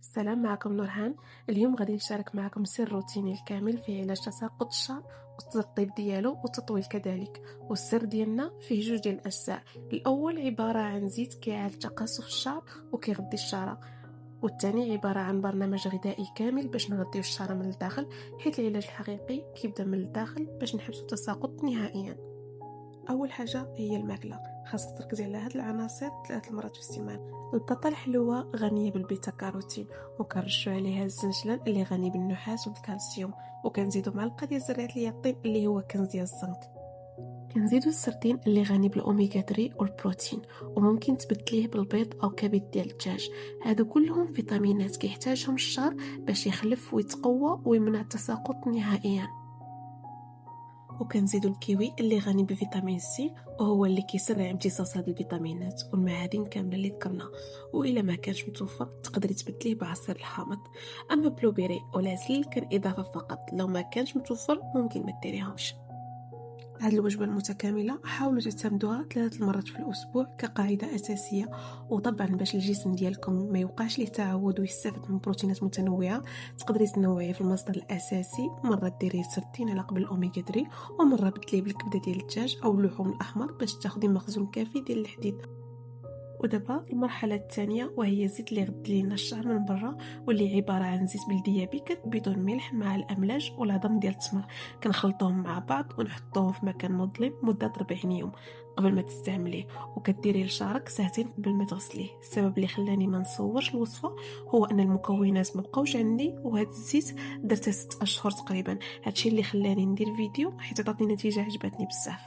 السلام، معكم نورهان. اليوم غادي نشارك معكم سر روتيني الكامل في علاج تساقط الشعر والترطيب ديالو والتطويل كذلك. والسر ديالنا فيه جوج ديال الاجزاء. الاول عباره عن زيت كيعالج تقصف الشعر وكيغذي الشعره، والثاني عباره عن برنامج غذائي كامل باش نغذيو الشعر من الداخل، حيث العلاج الحقيقي كيبدا من الداخل باش نحبسوا التساقط نهائيا. اول حاجه هي الماكله، خاصك تركزي على هاد العناصر 3 مرات في السيمانه. البطاطا الحلوه غنيه بالبيتا كاروتين، وكنرشوا عليها الزنجلان اللي غني بالنحاس وبالكالسيوم، وكنزيدوا معلقه ديال زرعه اليقطين اللي هو كنز ديال الزنك. كنزيدوا السردين اللي غني بالاوميغا 3 والبروتين، وممكن تبدليه بالبيض او كبد ديال الدجاج. هادو كلهم فيتامينات كيحتاجهم الشعر باش يخلف ويتقوى ويمنع التساقط نهائيا. وكنزيدو الكيوي اللي غني بفيتامين سي، وهو اللي كيسرع امتصاص هاد الفيتامينات والمعادن كامله اللي ذكرنا. والا ما كانش متوفر تقدري تبدليه بعصير الحامض. اما بلوبيري والعسل كان اضافه فقط، لو ما كانش متوفر ممكن ما ديريهمش. هاد الوجبة المتكاملة حاولوا تعتمدوها 3 مرات في الأسبوع كقاعدة أساسية. وطبعا باش الجسم ديالكم ما يوقعش ليه تعود ويستافد من بروتينات متنوعة، تقدري تنوعي في المصدر الأساسي. مرة ديري سردين على قبل الأوميغا 3، ومرة بدليه بالكبدة ديال الدجاج أو اللحوم الأحمر باش تاخدي مخزون كافي ديال الحديد. ودابا المرحلة الثانية، وهي الزيت اللي يغذي لنا الشعر من برا، واللي عبارة عن زيت بلدية بكر بدون ملح مع الأملاج والعظم ديال التمر. كنخلطوهم مع بعض ونحطوهم في مكان مظلم مدة 40 يوم قبل ما تستعمليه. وكديري لشعرك ساعتين قبل ما تغسليه. السبب اللي خلاني ما نصورش الوصفة هو ان المكونات ما بقاوش عندي، وهذا الزيت درته 6 اشهر تقريبا. هادشي اللي خلاني ندير فيديو حيت عطاتني نتيجة عجبتني بزاف.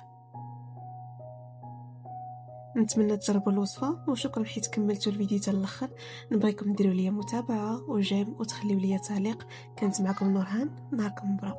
نتمنى تجربوا الوصفه، وشكرا حيت كملتوا الفيديو حتى الاخر. نبغيكم ديروا لي متابعه وجيم وتخليوا لي تعليق. كانت معكم نورهان، نهاركم مبروك.